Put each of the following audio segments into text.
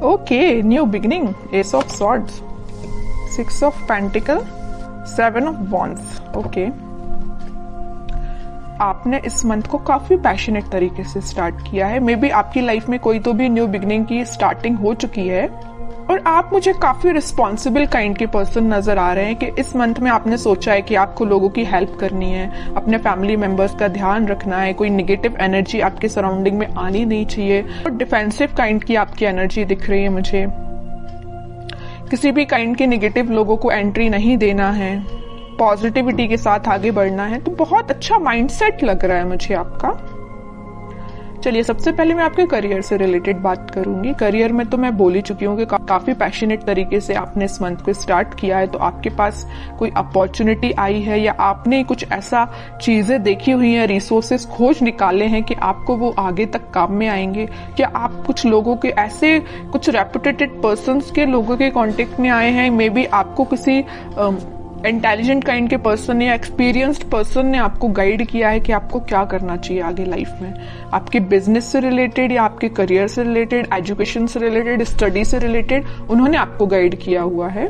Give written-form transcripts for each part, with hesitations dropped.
Okay, new beginning, S of swords, 6 of pentacle, 7 of wands. Okay, आपने इस month को काफी पैशनेट तरीके से स्टार्ट किया है। मे बी आपकी लाइफ में कोई तो भी न्यू बिगिनिंग की स्टार्टिंग हो चुकी है और आप मुझे काफी रिस्पॉन्सिबल काइंड के पर्सन नजर आ रहे हैं कि इस मंथ में आपने सोचा है कि आपको लोगों की हेल्प करनी है, अपने फैमिली मेंबर्स का ध्यान रखना है, कोई निगेटिव एनर्जी आपके सराउंडिंग में आनी नहीं चाहिए। और डिफेंसिव काइंड की आपकी एनर्जी दिख रही है मुझे, किसी भी काइंड के निगेटिव लोगों को एंट्री नहीं देना है, पॉजिटिविटी के साथ आगे बढ़ना है। तो बहुत अच्छा माइंडसेट लग रहा है मुझे आपका। चलिए, सबसे पहले मैं आपके करियर से रिलेटेड बात करूंगी। करियर में तो मैं बोल ही चुकी हूँ कि काफी पैशनेट तरीके से आपने इस मंथ को स्टार्ट किया है। तो आपके पास कोई अपॉर्चुनिटी आई है या आपने कुछ ऐसा चीजें देखी हुई हैं, रिसोर्सेस खोज निकाले हैं कि आपको वो आगे तक काम में आएंगे। क्या आप कुछ लोगों के ऐसे कुछ रेपुटेटेड पर्संस के लोगों के कांटेक्ट में आए हैं? मे बी आपको किसी इंटेलिजेंट काइंड के पर्सन या एक्सपीरियंस्ड पर्सन ने आपको गाइड किया है कि आपको क्या करना चाहिए आगे लाइफ में, आपके बिजनेस से रिलेटेड या आपके करियर से रिलेटेड, एजुकेशन से रिलेटेड, स्टडी से रिलेटेड उन्होंने आपको गाइड किया हुआ है।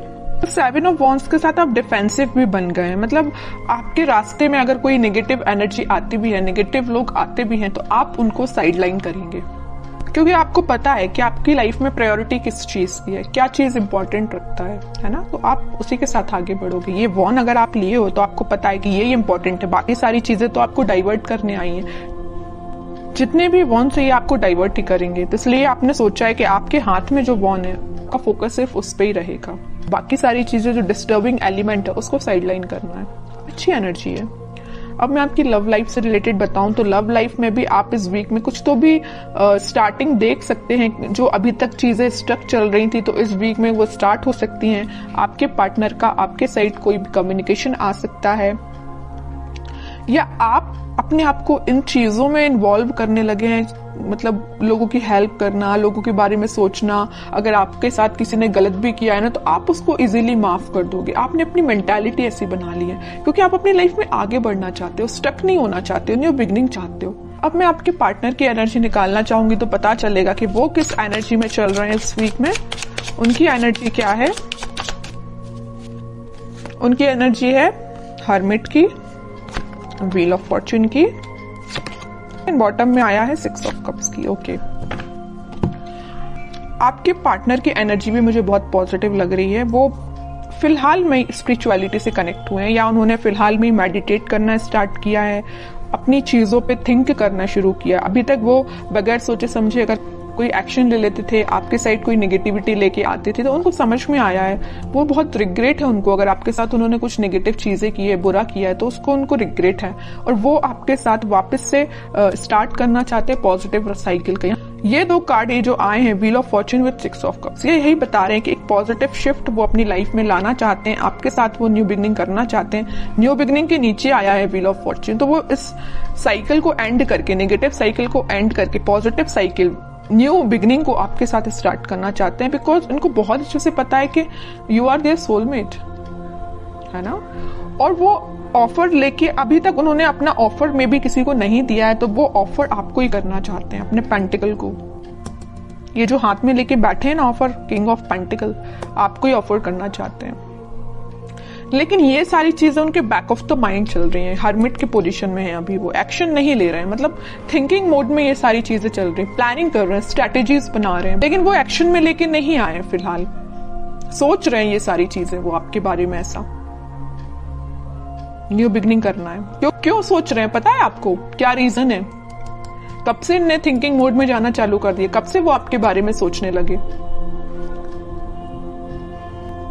7 ऑफ वॉन्ड्स के साथ आप डिफेंसिव भी बन गए हैं। मतलब आपके रास्ते में अगर कोई नेगेटिव एनर्जी आती भी है, नेगेटिव लोग आते भी हैं, तो आप उनको साइडलाइन करेंगे क्योंकि आपको पता है कि आपकी लाइफ में प्रायोरिटी किस चीज की है, क्या चीज इंपॉर्टेंट रखता है ना। तो आप उसी के साथ आगे बढ़ोगे। ये वॉन अगर आप लिए हो तो आपको पता है कि ये इंपॉर्टेंट है, बाकी सारी चीजें तो आपको डाइवर्ट करने आई हैं। जितने भी वॉन से ये आपको डाइवर्ट ही करेंगे, तो इसलिए आपने सोचा है कि आपके हाथ में जो वॉन है का फोकस सिर्फ उस पर ही रहेगा, बाकी सारी चीजें जो डिस्टर्बिंग एलिमेंट है उसको साइडलाइन करना है। अच्छी एनर्जी है। अब मैं आपकी लव लाइफ से रिलेटेड बताऊं तो लव लाइफ में भी आप इस वीक में कुछ तो भी स्टार्टिंग देख सकते हैं। जो अभी तक चीजें स्टक चल रही थी तो इस वीक में वो स्टार्ट हो सकती हैं। आपके पार्टनर का आपके साइड कोई भी कम्युनिकेशन आ सकता है या आप अपने आप को इन चीजों में इन्वॉल्व करने लगे हैं। मतलब लोगों की हेल्प करना, लोगों के बारे में सोचना। अगर आपके साथ किसी ने गलत भी किया है ना तो आप उसको इजीली माफ कर दोगे। आपने अपनी मेंटालिटी ऐसी बना ली है क्योंकि आप अपनी लाइफ में आगे बढ़ना चाहते हो, स्टक नहीं होना चाहते हो, न्यू बिगिनिंग चाहते हो। अब मैं आपके पार्टनर की एनर्जी निकालना चाहूंगी तो पता चलेगा कि वो किस एनर्जी में चल रहे हैं इस वीक में। उनकी एनर्जी क्या है? उनकी एनर्जी है हर्मिट की, व्हील ऑफ फॉर्च्यून की, बॉटम में आया है 6 ऑफ कप्स की। ओके, आपके पार्टनर की एनर्जी भी मुझे बहुत पॉजिटिव लग रही है। वो फिलहाल में स्पिरिचुअलिटी से कनेक्ट हुए हैं या उन्होंने फिलहाल में मेडिटेट करना स्टार्ट किया है, अपनी चीजों पे थिंक करना शुरू किया। अभी तक वो बगैर सोचे समझे अगर कोई एक्शन ले लेते थे, आपके साइड कोई नेगेटिविटी लेके आते थे तो उनको समझ में आया है, वो बहुत रिग्रेट है उनको। अगर आपके साथ उन्होंने कुछ नेगेटिव चीजें की है, बुरा किया है तो उसको उनको रिग्रेट है और वो आपके साथ वापस से स्टार्ट करना चाहते हैं पॉजिटिव साइकिल का। ये 2 कार्ड ये जो आए हैं, wheel of Fortune with 6 of cups, ये यही बता रहे हैं कि एक पॉजिटिव शिफ्ट वो अपनी लाइफ में लाना चाहते हैं, आपके साथ वो न्यू बिगिनिंग करना चाहते हैं। न्यू बिगिनिंग के नीचे आया है व्हील ऑफ फॉर्च्यून, तो वो इस साइकिल को एंड करके, नेगेटिव साइकिल को एंड करके पॉजिटिव साइकिल, न्यू बिगिनिंग को आपके साथ स्टार्ट करना चाहते हैं। बिकॉज उनको बहुत अच्छे से पता है कि यू आर देयर सोलमेट, है ना। और वो ऑफर लेके, अभी तक उन्होंने अपना ऑफर में भी किसी को नहीं दिया है तो वो ऑफर आपको ही करना चाहते हैं, अपने पेंटिकल को। ये जो हाथ में लेके बैठे हैं ना ऑफर, किंग ऑफ पेंटिकल, आपको ही ऑफर करना चाहते हैं। लेकिन ये सारी चीजें उनके बैक ऑफ द माइंड चल रही हैं, हर्मिट की पोजीशन में है अभी, वो एक्शन नहीं ले रहे हैं। मतलब थिंकिंग मोड में ये सारी चीजें चल रही हैं, प्लानिंग कर रहे हैं, स्ट्रेटेजीज बना रहे हैं, लेकिन वो एक्शन में लेके नहीं आए फिलहाल। सोच रहे हैं ये सारी चीजें वो आपके बारे में, ऐसा न्यू बिगिनिंग करना है। क्यों सोच रहे हैं पता है आपको? क्या रीजन है? कब से इन्हें थिंकिंग मोड में जाना चालू कर दिया? कब से वो आपके बारे में सोचने लगे?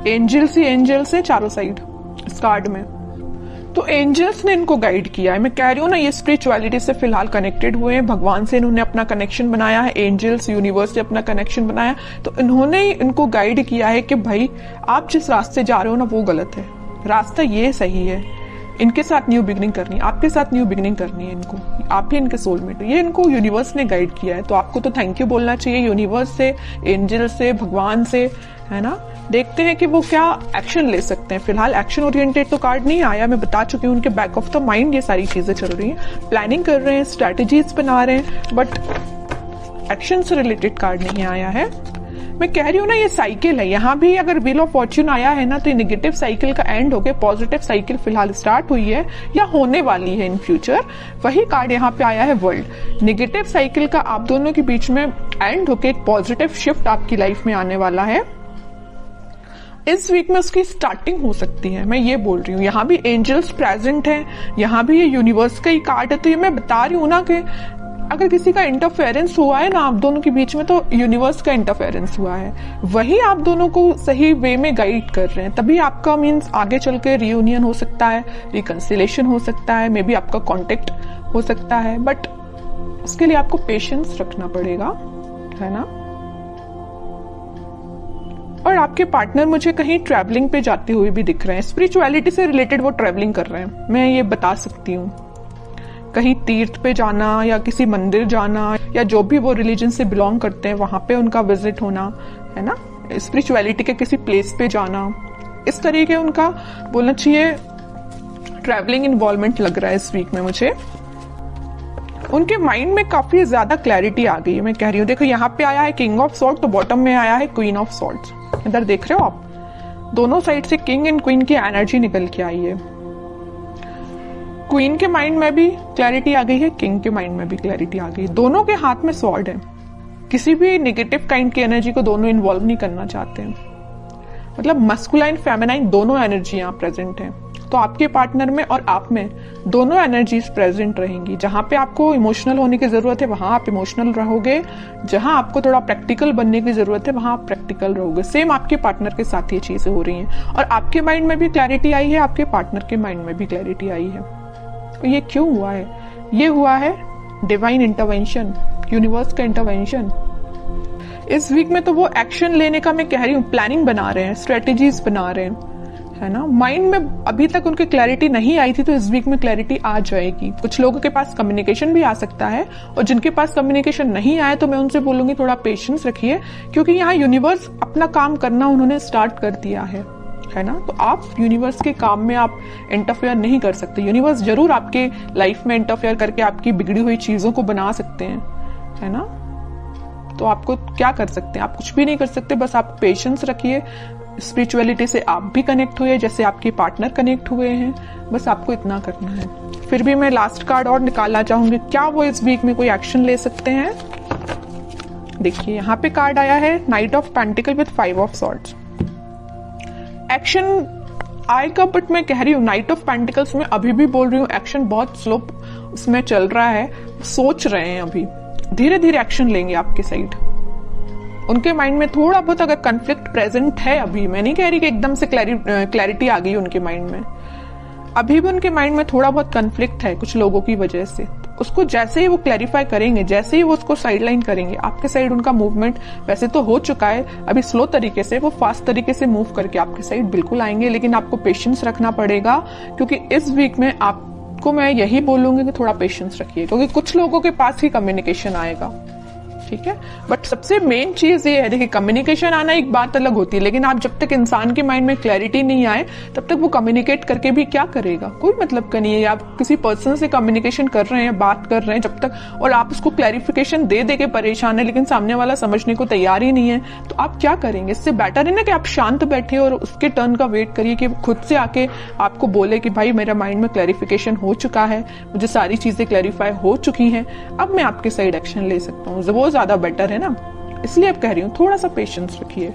एंजल्स ही एंजल्स है चारों साइड इस कार्ड में। तो एंजल्स ने इनको गाइड किया है। मैं कह रही हूँ ना, ये स्पिरिचुअलिटी से फिलहाल कनेक्टेड हुए हैं, भगवान से इन्होंने अपना कनेक्शन बनाया है, एंजल्स यूनिवर्स से अपना कनेक्शन बनाया, तो इन्होंने इनको गाइड किया है कि भाई आप जिस रास्ते जा रहे हो ना वो गलत है, रास्ता ये सही है। इनके साथ न्यू बिगिनिंग करनी है, आपके साथ न्यू बिगिनिंग करनी है इनको, आप ही इनके सोलमेट हो। ये इनको यूनिवर्स ने गाइड किया है, तो आपको तो थैंक यू बोलना चाहिए यूनिवर्स से, एंजल से, भगवान से, है ना। देखते हैं कि वो क्या एक्शन ले सकते हैं। फिलहाल एक्शन ओरिएंटेड तो कार्ड नहीं आया, मैं बता चुकी हूँ। उनके बैक ऑफ द माइंड ये सारी चीजें चल रही हैं, प्लानिंग कर रहे हैं, स्ट्रैटेजीज बना रहे हैं, बट एक्शन से रिलेटेड कार्ड नहीं आया है। मैं कह रही हूँ ना, ये साइकिल है। यहाँ भी अगर व्हील ऑफ फॉर्च्यून आया है ना, तो ये नेगेटिव साइकिल का एंड होके पॉजिटिव साइकिल फिलहाल स्टार्ट हुई है या होने वाली है इन फ्यूचर। वही कार्ड यहाँ पे आया है वर्ल्ड। नेगेटिव साइकिल का आप दोनों के बीच में एंड होके एक पॉजिटिव शिफ्ट आपकी लाइफ में आने वाला है। इस वीक में उसकी स्टार्टिंग हो सकती है, मैं ये बोल रही हूँ। यहाँ भी एंजल्स प्रेजेंट हैं, यहाँ भी ये यूनिवर्स का ही कार्ड है। तो ये मैं बता रही हूँ ना कि अगर किसी का इंटरफेरेंस हुआ है ना आप दोनों के बीच में, तो यूनिवर्स का इंटरफेरेंस हुआ है, वही आप दोनों को सही वे में गाइड कर रहे हैं। तभी आपका मीन्स आगे चल के रियूनियन हो सकता है, रिकंसिलेशन हो सकता है, मे बी आपका कॉन्टेक्ट हो सकता है, बट उसके लिए आपको पेशेंस रखना पड़ेगा, है ना। और आपके पार्टनर मुझे कहीं ट्रैवलिंग पे जाते हुए भी दिख रहे हैं। स्पिरिचुअलिटी से रिलेटेड वो ट्रैवलिंग कर रहे हैं, मैं ये बता सकती हूँ। कहीं तीर्थ पे जाना या किसी मंदिर जाना, या जो भी वो रिलीजन से बिलोंग करते हैं वहां पे उनका विजिट होना, है ना। स्पिरिचुअलिटी के किसी प्लेस पे जाना, इस तरीके उनका बोलना चाहिए ट्रैवलिंग इन्वॉल्वमेंट लग रहा है इस वीक में मुझे। उनके माइंड में काफी ज्यादा क्लैरिटी आ गई है, मैं कह रही हूँ। देखो यहाँ पे आया है किंग ऑफ सॉर्ड, तो बॉटम में आया है क्वीन ऑफ सॉर्ड्स। इधर देख रहे हो आप, दोनों साइड से किंग एंड क्वीन की एनर्जी निकल के आई है। क्वीन के माइंड में भी क्लैरिटी आ गई है, किंग के माइंड में भी क्लैरिटी आ गई। दोनों के हाथ में स्वॉर्ड है। किसी भी नेगेटिव काइंड की एनर्जी को दोनों इन्वॉल्व नहीं करना चाहते हैं। मतलब मस्कुलाइन फेमिनाइन दोनों एनर्जी यहाँ प्रेजेंट है। तो आपके पार्टनर में और आप में दोनों एनर्जीज प्रेजेंट रहेंगी। जहां पे आपको इमोशनल होने की जरूरत है वहां आप इमोशनल रहोगे, जहां आपको थोड़ा प्रैक्टिकल बनने की जरूरत है वहां आप प्रैक्टिकल रहोगे। सेम आपके पार्टनर के साथ ये चीजें हो रही हैं। और आपके माइंड में भी क्लैरिटी आई है, आपके पार्टनर के माइंड में भी क्लैरिटी आई है। तो ये क्यों हुआ है? ये हुआ है डिवाइन इंटरवेंशन, यूनिवर्स का इंटरवेंशन। इस वीक में तो वो एक्शन लेने का मैं कह रही हूँ, प्लानिंग बना रहे हैं, स्ट्रेटेजीज बना रहे हैं, है ना। माइंड में अभी तक उनकी क्लैरिटी नहीं आई थी, तो इस वीक में क्लैरिटी आ जाएगी। कुछ लोगों के पास कम्युनिकेशन भी आ सकता है, और जिनके पास कम्युनिकेशन नहीं आया तो मैं उनसे बोलूंगी थोड़ा पेशेंस रखिए, क्योंकि यहाँ यूनिवर्स अपना काम करना उन्होंने स्टार्ट कर दिया है ना। तो आप यूनिवर्स के काम में आप इंटरफेयर नहीं कर सकते। यूनिवर्स जरूर आपके लाइफ में इंटरफेयर करके आपकी बिगड़ी हुई चीजों को बना सकते हैं, है ना। तो आपको क्या कर सकते हैं? आप कुछ भी नहीं कर सकते, बस आप पेशेंस रखिए। स्पिरिचुअलिटी से आप भी कनेक्ट हुए जैसे आपके पार्टनर कनेक्ट हुए हैं, बस आपको इतना करना है। फिर भी मैं लास्ट कार्ड और निकालना चाहूंगी, क्या वो इस वीक में कोई एक्शन ले सकते हैं। देखिए यहाँ पे कार्ड आया है night of pentacle with 5 of swords. Action आएगा, बट मैं कह रही हूँ नाइट ऑफ पेंटिकल्स में अभी भी बोल रही हूँ एक्शन बहुत स्लो उसमें चल रहा है। सोच रहे हैं, अभी धीरे धीरे एक्शन लेंगे आपके साइड। उनके माइंड में थोड़ा बहुत अगर कन्फ्लिक्ट प्रेजेंट है अभी, मैं नहीं कह रही कि एकदम से क्लैरिटी आ गई उनके माइंड में, अभी भी उनके माइंड में थोड़ा बहुत कन्फ्लिक्ट है कुछ लोगों की वजह से। उसको जैसे ही वो क्लैरिफाई करेंगे, जैसे ही वो उसको साइडलाइन करेंगे, आपके साइड उनका मूवमेंट वैसे तो हो चुका है, अभी स्लो तरीके से, वो फास्ट तरीके से मूव करके आपके साइड बिल्कुल आएंगे। लेकिन आपको पेशेंस रखना पड़ेगा, क्योंकि इस वीक में आपको मैं यही बोलूंगी कि थोड़ा पेशेंस रखिए, क्योंकि कुछ लोगों के पास ही कम्युनिकेशन आएगा, ठीक है। बट सबसे मेन चीज ये है, देखिए कम्युनिकेशन आना एक बात अलग होती है, लेकिन आप जब तक इंसान के माइंड में क्लैरिटी नहीं आए तब तक वो कम्युनिकेट करके भी क्या करेगा, कोई मतलब का नहीं है। आप किसी पर्सन से कम्युनिकेशन कर रहे हैं, बात कर रहे हैं जब तक, और आप उसको क्लैरिफिकेशन दे दे के परेशान है, लेकिन सामने वाला समझने को तैयार ही नहीं है, तो आप क्या करेंगे। इससे बेटर है ना कि आप शांत बैठे और उसके टर्न का वेट करिए कि खुद से आके आपको बोले कि भाई मेरा माइंड में क्लैरिफिकेशन हो चुका है, मुझे सारी चीजें क्लैरिफाई हो चुकी हैं, अब मैं आपके साइड एक्शन ले सकता हूँ। वो ज्यादा बेटर है ना, इसलिए अब कह रही हूँ थोड़ा सा पेशेंस रखिए।